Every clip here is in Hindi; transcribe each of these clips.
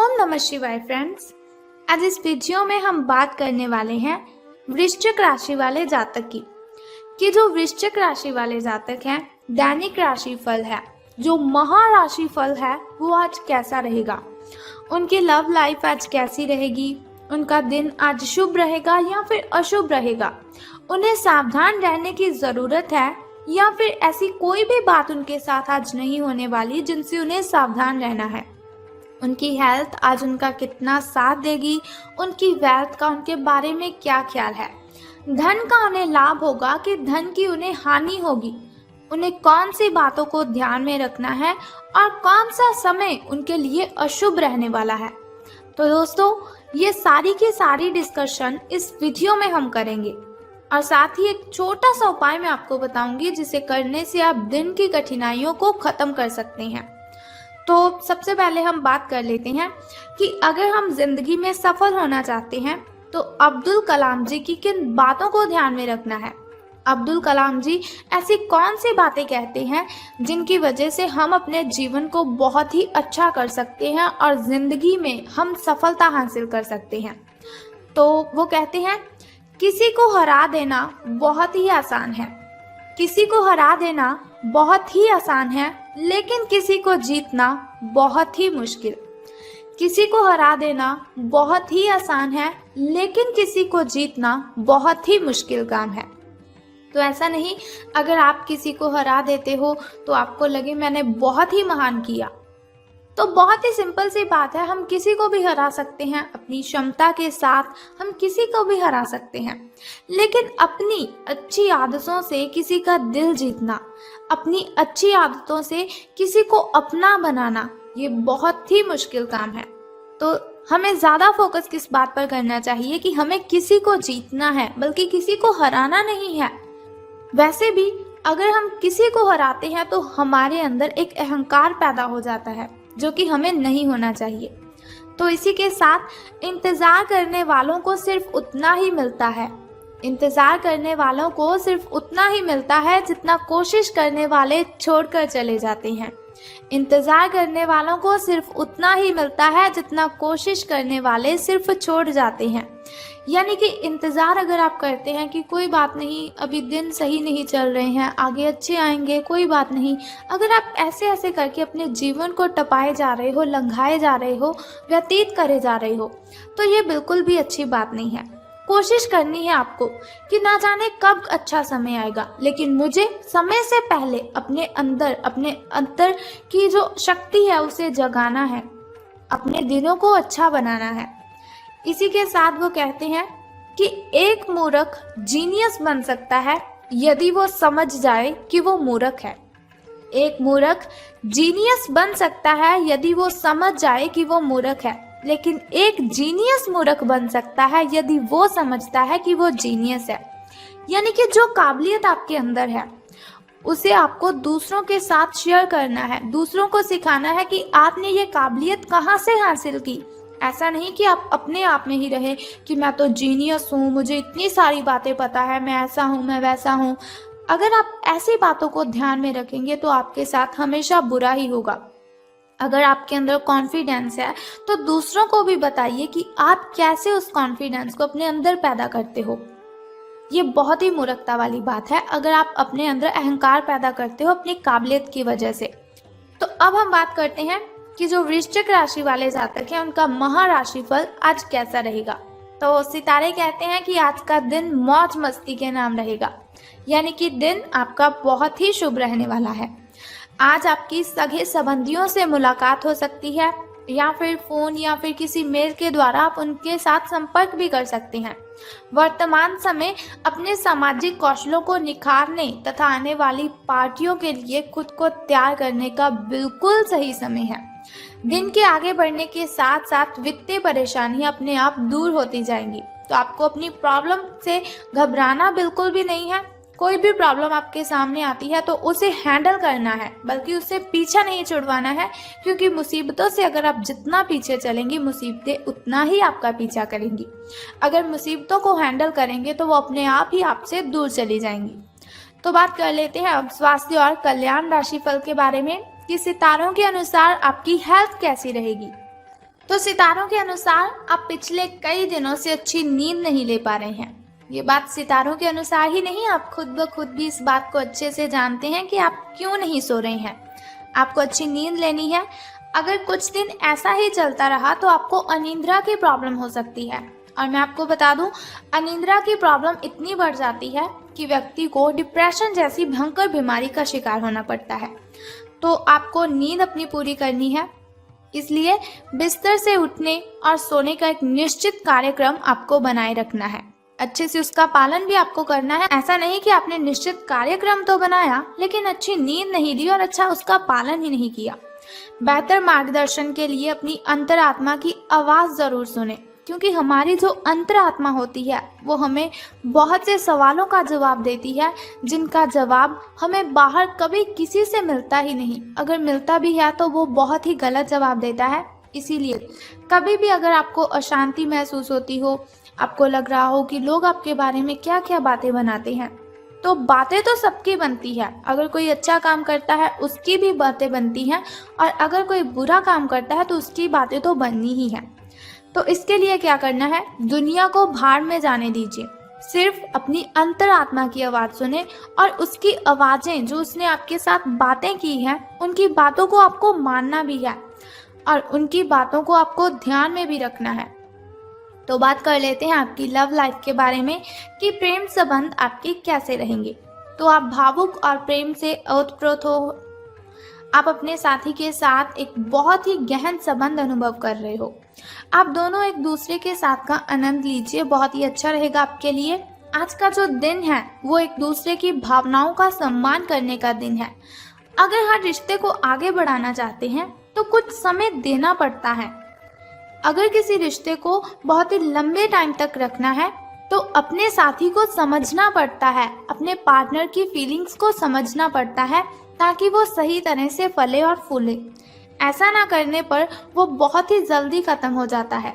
ओम नमः शिवाय फ्रेंड्स। आज इस वीडियो में हम बात करने वाले हैं वृश्चिक राशि वाले जातक की कि जो वृश्चिक राशि वाले जातक हैं, दैनिक राशि फल है, जो महाराशि फल है, वो आज कैसा रहेगा। उनकी लव लाइफ आज कैसी रहेगी, उनका दिन आज शुभ रहेगा या फिर अशुभ रहेगा, उन्हें सावधान रहने की ज़रूरत है या फिर ऐसी कोई भी बात उनके साथ आज नहीं होने वाली जिनसे उन्हें सावधान रहना है। उनकी हेल्थ आज उनका कितना साथ देगी, उनकी वेल्थ का उनके बारे में क्या ख्याल है, धन का उन्हें लाभ होगा कि धन की उन्हें हानि होगी, उन्हें कौन सी बातों को ध्यान में रखना है और कौन सा समय उनके लिए अशुभ रहने वाला है। तो दोस्तों, ये सारी की सारी डिस्कशन इस वीडियो में हम करेंगे और साथ ही एक छोटा सा उपाय मैं आपको बताऊंगी जिसे करने से आप दिन की कठिनाइयों को खत्म कर सकते हैं। तो सबसे पहले हम बात कर लेते हैं कि अगर हम जिंदगी में सफल होना चाहते हैं तो अब्दुल कलाम जी की किन बातों को ध्यान में रखना है। अब्दुल कलाम जी ऐसी कौन सी बातें कहते हैं जिनकी वजह से हम अपने जीवन को बहुत ही अच्छा कर सकते हैं और जिंदगी में हम सफलता हासिल कर सकते हैं। तो वो कहते हैं, किसी को हरा देना बहुत ही आसान है, किसी को हरा देना बहुत ही आसान है, लेकिन किसी को जीतना बहुत ही मुश्किल। किसी को हरा देना बहुत ही आसान है, लेकिन किसी को जीतना बहुत ही मुश्किल काम है। तो ऐसा नहीं, अगर आप किसी को हरा देते हो तो आपको लगे मैंने बहुत ही महान किया। तो बहुत ही सिंपल सी बात है, हम किसी को भी हरा सकते हैं, अपनी क्षमता के साथ हम किसी को भी हरा सकते हैं, लेकिन अपनी अच्छी आदतों से किसी का दिल जीतना, अपनी अच्छी आदतों से किसी को अपना बनाना, ये बहुत ही मुश्किल काम है। तो हमें ज़्यादा फोकस किस बात पर करना चाहिए कि हमें किसी को जीतना है, बल्कि किसी को हराना नहीं है। वैसे भी अगर हम किसी को हराते हैं तो हमारे अंदर एक अहंकार पैदा हो जाता है जो कि हमें नहीं होना चाहिए। तो इसी के साथ इंतज़ार करने वालों को सिर्फ उतना ही मिलता है, इंतज़ार करने वालों को सिर्फ उतना ही मिलता है जितना कोशिश करने वाले छोड़कर चले जाते हैं। इंतज़ार करने वालों को सिर्फ उतना ही मिलता है जितना कोशिश करने वाले सिर्फ छोड़ जाते हैं। यानी कि इंतज़ार अगर आप करते हैं कि कोई बात नहीं, अभी दिन सही नहीं चल रहे हैं, आगे अच्छे आएंगे, कोई बात नहीं, अगर आप ऐसे ऐसे करके अपने जीवन को टपाए जा रहे हो, लंघाए जा रहे हो, व्यतीत करे जा रहे हो, तो ये बिल्कुल भी अच्छी बात नहीं है। कोशिश करनी है आपको कि ना जाने कब अच्छा समय आएगा, लेकिन मुझे समय से पहले अपने अंदर की जो शक्ति है उसे जगाना है, अपने दिनों को अच्छा बनाना है। इसी के साथ वो कहते हैं कि एक मूर्ख जीनियस बन सकता है यदि वो समझ जाए कि वो मूर्ख है। एक मूर्ख जीनियस बन सकता है यदि वो समझ जाए कि वो मूर्ख है, लेकिन एक जीनियस मूर्ख बन सकता है यदि वो समझता है कि वो जीनियस है। यानी कि जो काबिलियत आपके अंदर है उसे आपको दूसरों के साथ शेयर करना है, दूसरों को सिखाना है कि आपने ये काबिलियत कहाँ से हासिल की। ऐसा नहीं कि आप अपने आप में ही रहे कि मैं तो जीनियस हूँ, मुझे इतनी सारी बातें पता है, मैं ऐसा हूँ, मैं वैसा हूँ। अगर आप ऐसी बातों को ध्यान में रखेंगे तो आपके साथ हमेशा बुरा ही होगा। अगर आपके अंदर कॉन्फिडेंस है तो दूसरों को भी बताइए कि आप कैसे उस कॉन्फिडेंस को अपने अंदर पैदा करते हो। ये बहुत ही मूर्खता वाली बात है अगर आप अपने अंदर अहंकार पैदा करते हो अपनी काबिलियत की वजह से। तो अब हम बात करते हैं कि जो वृश्चिक राशि वाले जातक हैं उनका महाराशि फल आज कैसा रहेगा। तो सितारे कहते हैं कि आज का दिन मौज मस्ती के नाम रहेगा, यानी कि दिन आपका बहुत ही शुभ रहने वाला है। आज आपकी सगे संबंधियों से मुलाकात हो सकती है या फिर फोन या फिर किसी मेल के द्वारा आप उनके साथ संपर्क भी कर सकते हैं। वर्तमान समय अपने सामाजिक कौशलों को निखारने तथा आने वाली पार्टियों के लिए खुद को तैयार करने का बिल्कुल सही समय है। दिन के आगे बढ़ने के साथ साथ वित्तीय परेशानियां अपने आप दूर होती जाएंगी। तो आपको अपनी प्रॉब्लम से घबराना बिल्कुल भी नहीं है। कोई भी प्रॉब्लम आपके सामने आती है तो उसे हैंडल करना है, बल्कि उससे पीछा नहीं छुड़वाना है, क्योंकि मुसीबतों से अगर आप जितना पीछे चलेंगी मुसीबतें उतना ही आपका पीछा करेंगी। अगर मुसीबतों को हैंडल करेंगे तो वो अपने आप ही आपसे दूर चली जाएंगी। तो बात कर लेते हैं अब स्वास्थ्य और कल्याण राशिफल के बारे में कि सितारों के अनुसार आपकी हेल्थ कैसी रहेगी। तो सितारों के अनुसार आप पिछले कई दिनों से अच्छी नींद नहीं ले पा रहे हैं। ये बात सितारों के अनुसार ही नहीं, आप खुद ब खुद भी इस बात को अच्छे से जानते हैं कि आप क्यों नहीं सो रहे हैं। आपको अच्छी नींद लेनी है। अगर कुछ दिन ऐसा ही चलता रहा तो आपको अनिद्रा की प्रॉब्लम हो सकती है। और मैं आपको बता दूं, अनिद्रा की प्रॉब्लम इतनी बढ़ जाती है कि व्यक्ति को डिप्रेशन जैसी भयंकर बीमारी का शिकार होना पड़ता है। तो आपको नींद अपनी पूरी करनी है, इसलिए बिस्तर से उठने और सोने का एक निश्चित कार्यक्रम आपको बनाए रखना है। अच्छे से उसका पालन भी आपको करना है। ऐसा नहीं कि आपने निश्चित कार्यक्रम तो बनाया लेकिन अच्छी नींद नहीं ली और अच्छा उसका पालन ही नहीं किया। बेहतर मार्गदर्शन के लिए अपनी अंतरात्मा की आवाज जरूर सुने, क्योंकि हमारी जो अंतरात्मा होती है वो हमें बहुत से सवालों का जवाब देती है, जिनका जवाब हमें बाहर कभी किसी से मिलता ही नहीं। अगर मिलता भी है तो वो बहुत ही गलत जवाब देता है। इसीलिए कभी भी अगर आपको अशांति महसूस होती हो, आपको लग रहा हो कि लोग आपके बारे में क्या क्या बातें बनाते हैं, तो बातें तो सबकी बनती है। अगर कोई अच्छा काम करता है उसकी भी बातें बनती हैं, और अगर कोई बुरा काम करता है तो उसकी बातें तो बननी ही है। तो इसके लिए क्या करना है, दुनिया को भाड़ में जाने दीजिए। सिर्फ अपनी अंतरात्मा की आवाज सुने और उसकी आवाजें जो उसने आपके साथ बातें की हैं, उनकी बातों को आपको मानना भी है और उनकी बातों को आपको ध्यान में भी रखना है। तो बात कर लेते हैं आपकी लव लाइफ के बारे में कि प्रेम संबंध आपके कैसे रहेंगे। तो आप भावुक और प्रेम से ओतप्रोत हो। आप अपने साथी के साथ एक बहुत ही गहन संबंध अनुभव कर रहे हो। आप दोनों एक दूसरे के साथ का आनंद लीजिए, बहुत ही अच्छा रहेगा आपके लिए। आज का जो दिन है वो एक दूसरे की भावनाओं का सम्मान करने का दिन है। अगर हर रिश्ते को आगे बढ़ाना चाहते हैं तो कुछ समय देना पड़ता है। अगर किसी रिश्ते को बहुत ही लंबे टाइम तक रखना है तो अपने साथी को समझना पड़ता है, अपने पार्टनर की फीलिंग्स को समझना पड़ता है, ताकि वो सही तरह से फले और फूले। ऐसा ना करने पर वो बहुत ही जल्दी खत्म हो जाता है।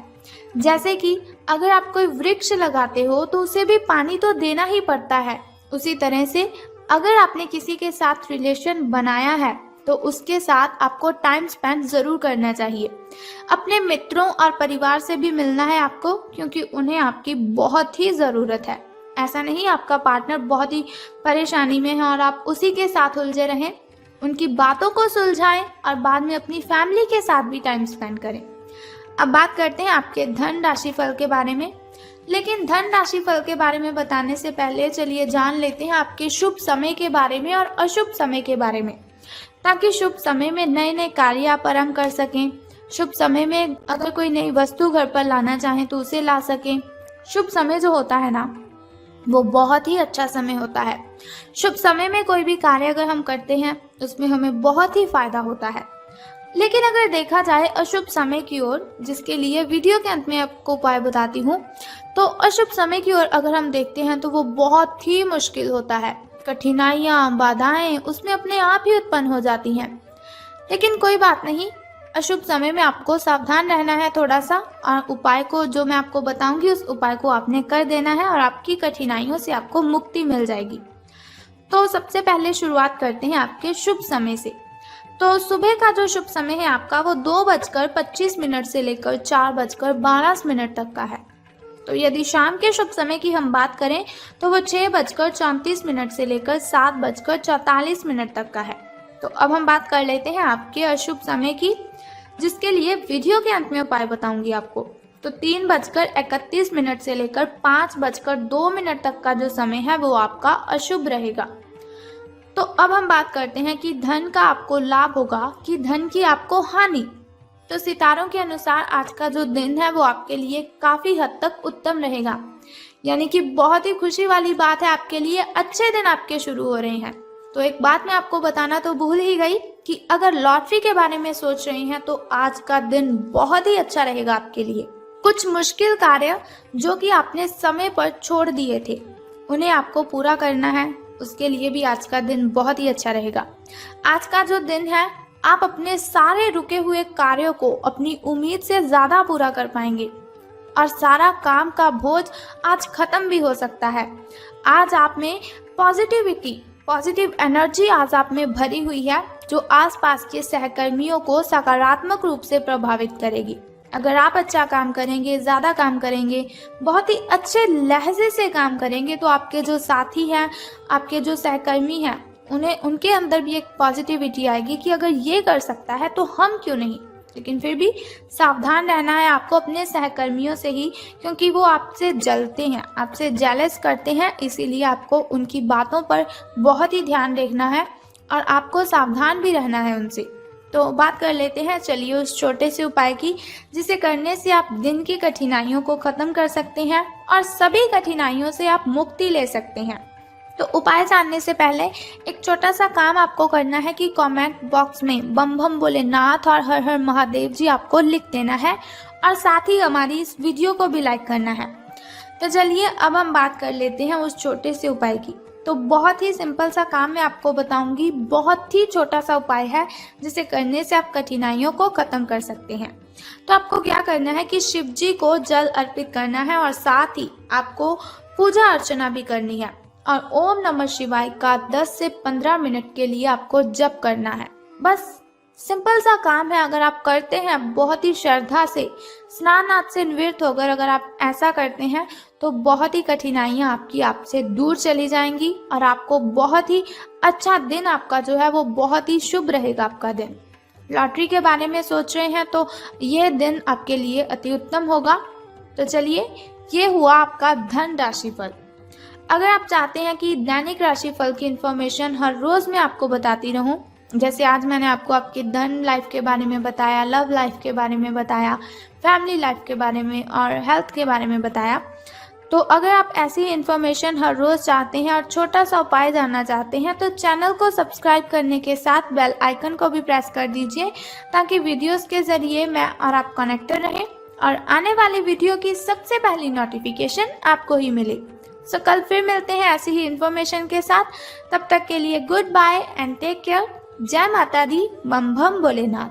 जैसे कि अगर आप कोई वृक्ष लगाते हो तो उसे भी पानी तो देना ही पड़ता है। उसी तरह से अगर आपने किसी के साथ रिलेशन बनाया है तो उसके साथ आपको टाइम स्पेंड जरूर करना चाहिए। अपने मित्रों और परिवार से भी मिलना है आपको, क्योंकि उन्हें आपकी बहुत ही ज़रूरत है। ऐसा नहीं आपका पार्टनर बहुत ही परेशानी में है और आप उसी के साथ उलझे रहें। उनकी बातों को सुलझाएं और बाद में अपनी फैमिली के साथ भी टाइम स्पेंड करें। अब बात करते हैं आपके धन राशि फल के बारे में। लेकिन धन राशि फल के बारे में बताने से पहले चलिए जान लेते हैं आपके शुभ समय के बारे में और अशुभ समय के बारे में, ताकि शुभ समय में नए नए कार्य आप आरंभ कर सकें। शुभ समय में अगर कोई नई वस्तु घर पर लाना चाहें तो उसे ला सकें। शुभ समय जो होता है ना, वो बहुत ही अच्छा समय होता है। शुभ समय में कोई भी कार्य अगर हम करते हैं उसमें हमें बहुत ही फायदा होता है। लेकिन अगर देखा जाए अशुभ समय की ओर, जिसके लिए वीडियो के अंत में आपको उपाय बताती हूँ, तो अशुभ समय की ओर अगर हम देखते हैं तो वो बहुत ही मुश्किल होता है। कठिनाइयाँ, बाधाएं उसमें अपने आप ही उत्पन्न हो जाती हैं। लेकिन कोई बात नहीं, अशुभ समय में आपको सावधान रहना है थोड़ा सा, और उपाय को जो मैं आपको बताऊंगी उस उपाय को आपने कर देना है और आपकी कठिनाइयों से आपको मुक्ति मिल जाएगी। तो सबसे पहले शुरुआत करते हैं आपके शुभ समय से। तो सुबह का जो शुभ समय है आपका वो 2:25 से लेकर 4:12 तक का है। तो यदि शाम के शुभ समय की हम बात करें तो वो 6:34 से लेकर 7:44 तक का है। तो अब हम बात कर लेते हैं आपके अशुभ समय की, जिसके लिए वीडियो के अंत में उपाय बताऊंगी आपको। तो 3:31 से लेकर 5:02 तक का जो समय है वो आपका अशुभ रहेगा। तो अब हम बात करते हैं कि धन का आपको लाभ होगा कि धन की आपको हानि। तो सितारों के अनुसार आज का जो दिन है वो आपके लिए काफी हद तक उत्तम रहेगा, यानी कि बहुत ही खुशी वाली बात है आपके लिए। अच्छे दिन आपके शुरू हो रहे हैं। तो एक बात मैं आपको बताना तो भूल ही गई कि अगर लॉटरी के बारे में सोच रही हैं तो आज का दिन बहुत ही अच्छा रहेगा आपके लिए। कुछ मुश्किल कार्य जो कि आपने समय पर छोड़ दिए थे उन्हें आपको पूरा करना है, उसके लिए भी आज का दिन बहुत ही अच्छा रहेगा। आज का जो दिन है आप अपने सारे रुके हुए कार्यों को अपनी उम्मीद से ज्यादा पूरा कर पाएंगे और सारा काम का बोझ आज खत्म भी हो सकता है। आज आप में पॉजिटिव एनर्जी आज आप में भरी हुई है, जो आसपास के सहकर्मियों को सकारात्मक रूप से प्रभावित करेगी। अगर आप अच्छा काम करेंगे, ज़्यादा काम करेंगे, बहुत ही अच्छे लहजे से काम करेंगे, तो आपके जो साथी हैं, आपके जो सहकर्मी हैं, उनके अंदर भी एक पॉजिटिविटी आएगी कि अगर ये कर सकता है तो हम क्यों नहीं। लेकिन फिर भी सावधान रहना है आपको अपने सहकर्मियों से ही, क्योंकि वो आपसे जलते हैं, आपसे जेलस करते हैं, इसीलिए आपको उनकी बातों पर बहुत ही ध्यान रखना है और आपको सावधान भी रहना है उनसे। तो बात कर लेते हैं चलिए उस छोटे से उपाय की, जिसे करने से आप दिन की कठिनाइयों को ख़त्म कर सकते हैं और सभी कठिनाइयों से आप मुक्ति ले सकते हैं। तो उपाय जानने से पहले एक छोटा सा काम आपको करना है कि कमेंट बॉक्स में बम बम भोलेनाथ और हर हर महादेव जी आपको लिख देना है और साथ ही हमारी इस वीडियो को भी लाइक करना है। तो चलिए अब हम बात कर लेते हैं उस छोटे से उपाय की। तो बहुत ही सिंपल सा काम मैं आपको बताऊंगी, बहुत ही छोटा सा उपाय है जिसे करने से आप कठिनाइयों को ख़त्म कर सकते हैं। तो आपको क्या करना है कि शिव जी को जल अर्पित करना है और साथ ही आपको पूजा अर्चना भी करनी है और ओम नमः शिवाय का 10 से 15 मिनट के लिए आपको जप करना है। बस सिंपल सा काम है, अगर आप करते हैं बहुत ही श्रद्धा से, स्नान आदि से निवृत्त होकर अगर आप ऐसा करते हैं तो बहुत ही कठिनाइयाँ आपकी आपसे दूर चली जाएंगी और आपको बहुत ही अच्छा दिन आपका जो है वो बहुत ही शुभ रहेगा आपका दिन। लॉटरी के बारे में सोच रहे हैं तो ये दिन आपके लिए अति उत्तम होगा। तो चलिए ये हुआ आपका धन राशि फल। अगर आप चाहते हैं कि दैनिक राशि फल की इन्फॉर्मेशन हर रोज़ मैं आपको बताती रहूं, जैसे आज मैंने आपको आपके धन लाइफ के बारे में बताया, लव लाइफ के बारे में बताया, फैमिली लाइफ के बारे में और हेल्थ के बारे में बताया, तो अगर आप ऐसी इन्फॉर्मेशन हर रोज़ चाहते हैं और छोटा सा उपाय जानना चाहते हैं तो चैनल को सब्सक्राइब करने के साथ बेल आइकन को भी प्रेस कर दीजिए, ताकि वीडियोस के ज़रिए मैं और आप कनेक्टेड रहें और आने वाली वीडियो की सबसे पहली नोटिफिकेशन आपको ही मिले। सो कल फिर मिलते हैं ऐसी ही इन्फॉर्मेशन के साथ। तब तक के लिए goodbye and take care. जय माता दी, बम बम भोलेनाथ।